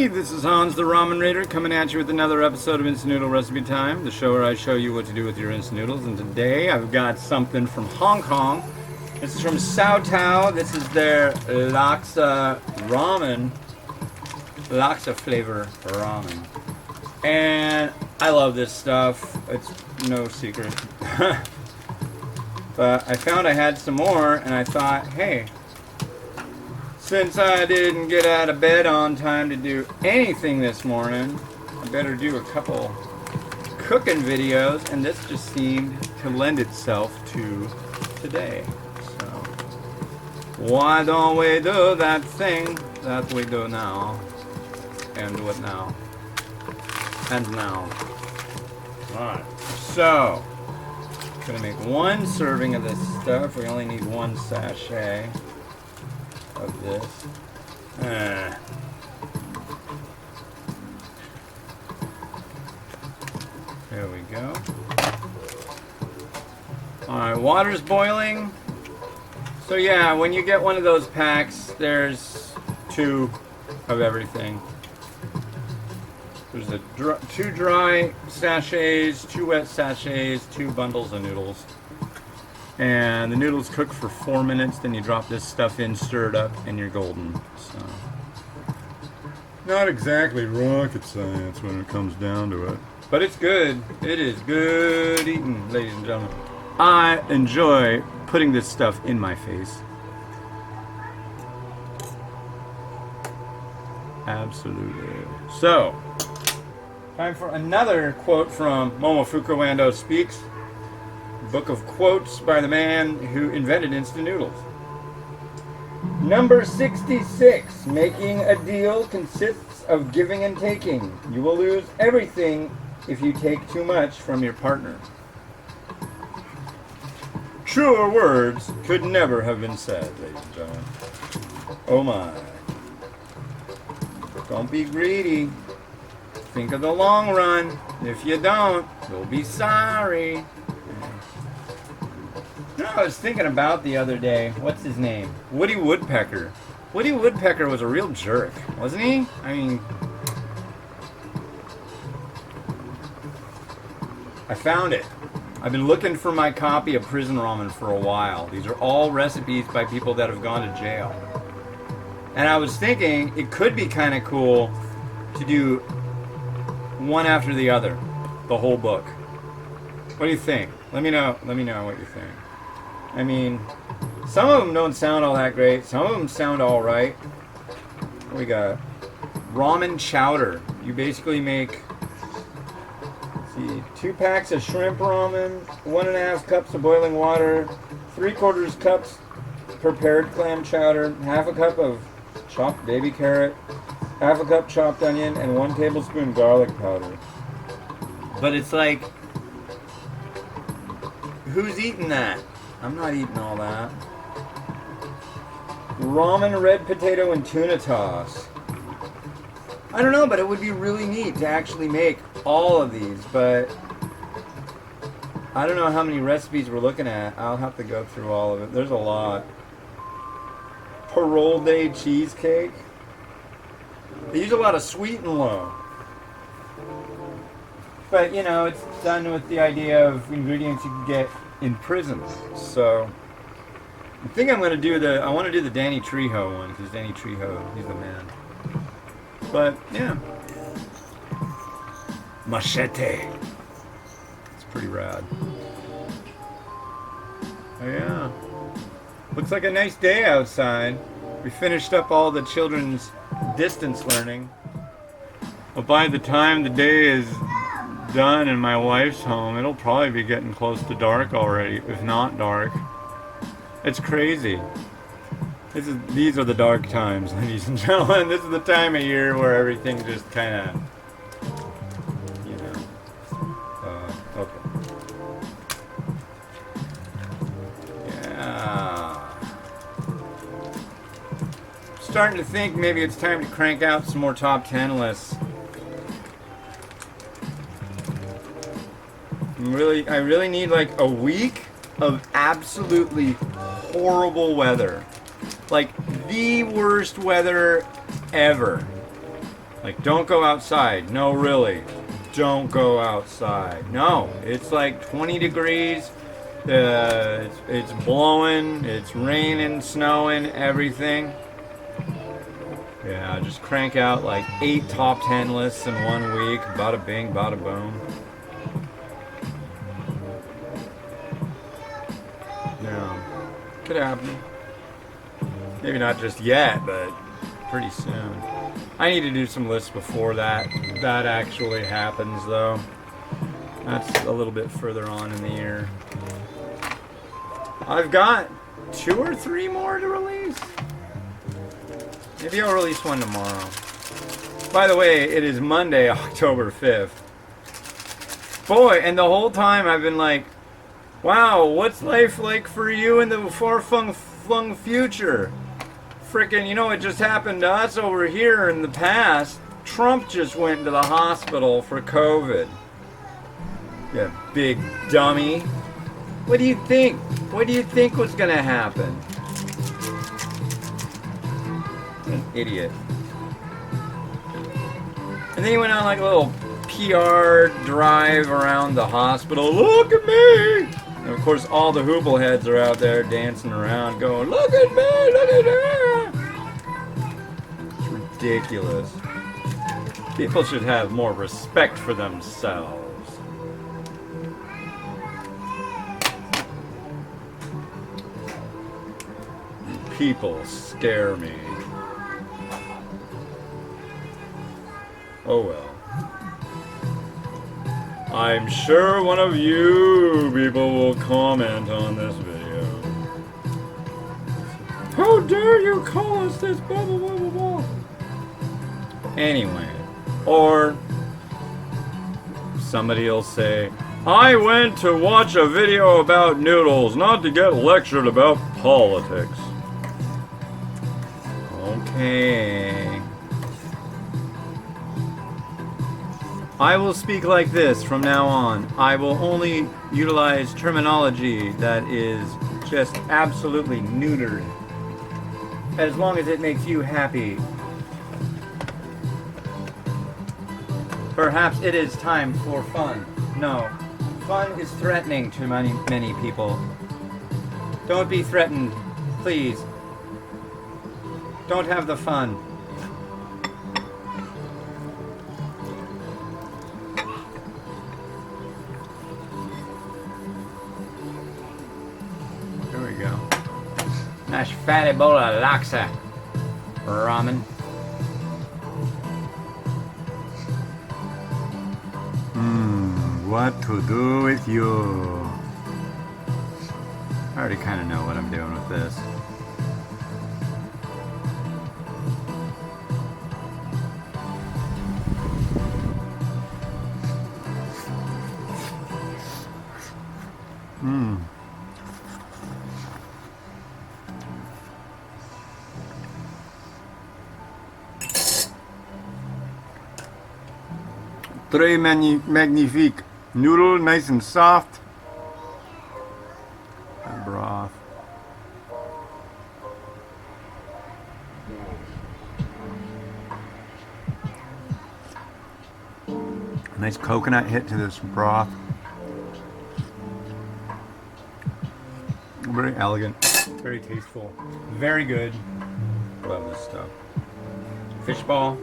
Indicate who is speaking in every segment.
Speaker 1: Hey, this is Hans the Ramen Raider coming at you with another episode of Instant Noodle Recipe Time, the show where I show you what to do with your instant noodles. And today I've got something from Hong Kong. This is from Sau Tao. This is their Laksa Ramen, Laksa Flavour Ramen. And I love this stuff. It's no secret. But I found I had some more and I thought, hey, since I didn't get out of bed on time to do anything this morning, I better do a couple cooking videos, and this just seemed to lend itself to today. So, why don't we do that thing that we do now? And do it now. And now. Alright, so, gonna make one serving of this stuff. We only need one sachet of this. There we go. Alright, water's boiling. So yeah, when you get one of those packs, there's two of everything. There's two dry sachets, two wet sachets, two bundles of noodles. And the noodles cook for 4 minutes, then you drop this stuff in, stir it up, and you're golden. So, not exactly rocket science when it comes down to it. But it's good. It is good eating, ladies and gentlemen. I enjoy putting this stuff in my face. Absolutely. So, time for another quote from Momofuku Wando Speaks. Book of quotes by the man who invented instant noodles. Number 66. Making a deal consists of giving and taking. You will lose everything if you take too much from your partner. Truer words could never have been said, ladies and gentlemen. Oh my. Don't be greedy. Think of the long run. If you don't, you'll be sorry. You know, I was thinking about the other day, what's his name? Woody Woodpecker. Woody Woodpecker was a real jerk, wasn't he? I mean, I found it. I've been looking for my copy of Prison Ramen for a while. These are all recipes by people that have gone to jail. And I was thinking it could be kind of cool to do one after the other, the whole book. What do you think? Let me know what you think. I mean, some of them don't sound all that great. Some of them sound all right. We got ramen chowder. You basically make, let's see, 2 packs of shrimp ramen, 1.5 cups of boiling water, 3/4 cups prepared clam chowder, 1/2 cup of chopped baby carrot, 1/2 cup chopped onion, and 1 tablespoon garlic powder. But it's like, who's eating that? I'm not eating all that. Ramen, red potato, and tuna toss. I don't know, but it would be really neat to actually make all of these, but I don't know how many recipes we're looking at. I'll have to go through all of it. There's a lot. Parole day cheesecake. They use a lot of sweet and low. But, you know, it's done with the idea of ingredients you can get in prison. So I think I want to do the Danny Trejo one, because Danny Trejo, he's the man. But yeah, machete. It's pretty rad. Oh yeah, looks like a nice day outside. We finished up all the children's distance learning. But by the time the day is done and my wife's home, it'll probably be getting close to dark already, if not dark. It's crazy. These are the dark times, ladies and gentlemen. This is the time of year where everything just kind of, you know, okay. Yeah. Starting to think maybe it's time to crank out some more top 10 lists. I really need like a week of absolutely horrible weather. Like the worst weather ever. Like, don't go outside. No, really. Don't go outside. No, it's like 20 degrees. It's blowing. It's raining, snowing, everything. Yeah, just crank out like 8 top 10 lists in 1 week. Bada bing, bada boom. Yeah, could happen. Maybe not just yet, but pretty soon. I need to do some lists before that actually happens, though. That's a little bit further on in the year. I've got 2 or 3 more to release. Maybe I'll release one tomorrow. By the way, it is Monday, October 5th. Boy, and the whole time I've been like, wow, what's life like for you in the far-flung future? Frickin', you know what just happened to us over here in the past? Trump just went into the hospital for COVID. You big dummy. What do you think? What do you think was gonna happen? An idiot. And then he went on like a little PR drive around the hospital. Look at me! And of course all the hoople heads are out there dancing around going, look at me, look at me! It's ridiculous. People should have more respect for themselves. People scare me. Oh well. I'm sure one of you people will comment on this video. How dare you call us this blah blah blah blah blah. Anyway, or somebody will say, I went to watch a video about noodles, not to get lectured about politics. Okay. I will speak like this from now on. I will only utilize terminology that is just absolutely neutered. As long as it makes you happy. Perhaps it is time for fun. No. Fun is threatening to many people. Don't be threatened, please. Don't have the fun. There we go. Nice fatty bowl of Laksa Ramen. What to do with you? I already kind of know what I'm doing with this. Très magnifique. Noodle, nice and soft. And broth. Nice coconut hit to this broth. Very elegant. Very tasteful. Very good. Love this stuff. Fish ball.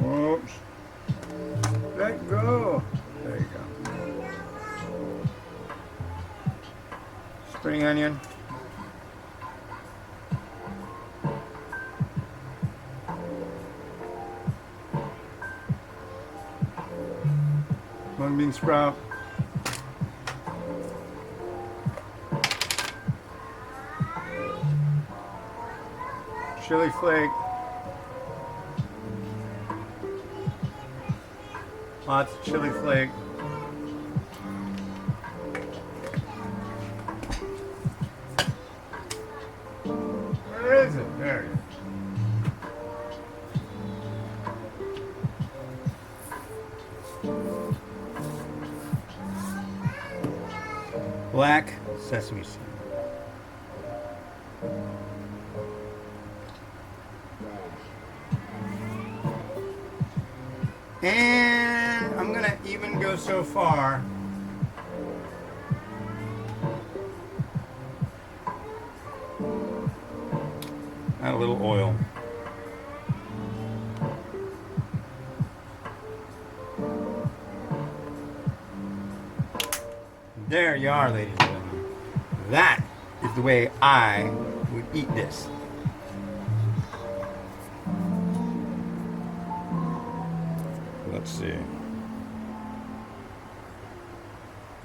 Speaker 1: Oops. Let go. There you go. Spring onion. One bean sprout. Chili flake. Lots of chili flake. Where is it? There. black sesame seed. And I'm gonna even go so far add a little oil. There you are, ladies and gentlemen. That is the way I would eat this. Let's see.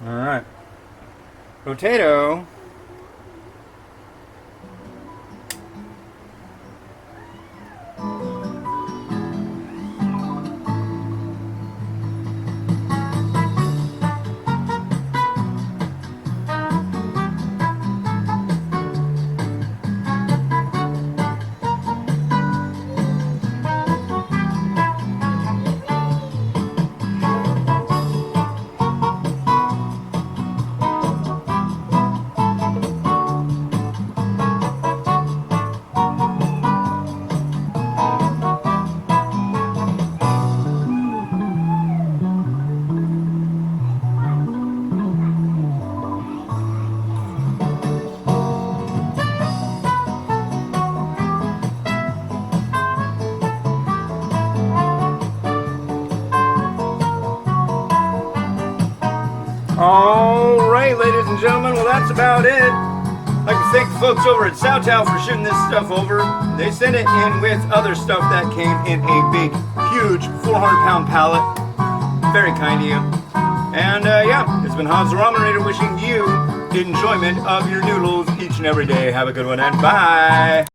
Speaker 1: All right. Potato. All right, ladies and gentlemen, well, that's about it. I'd like to thank the folks over at Sau Tao for shooting this stuff over. They sent it in with other stuff that came in a big, huge 400-pound pallet. Very kind of you. And yeah, it's been Hans the Ramenator wishing you enjoyment of your noodles each and every day. Have a good one and bye.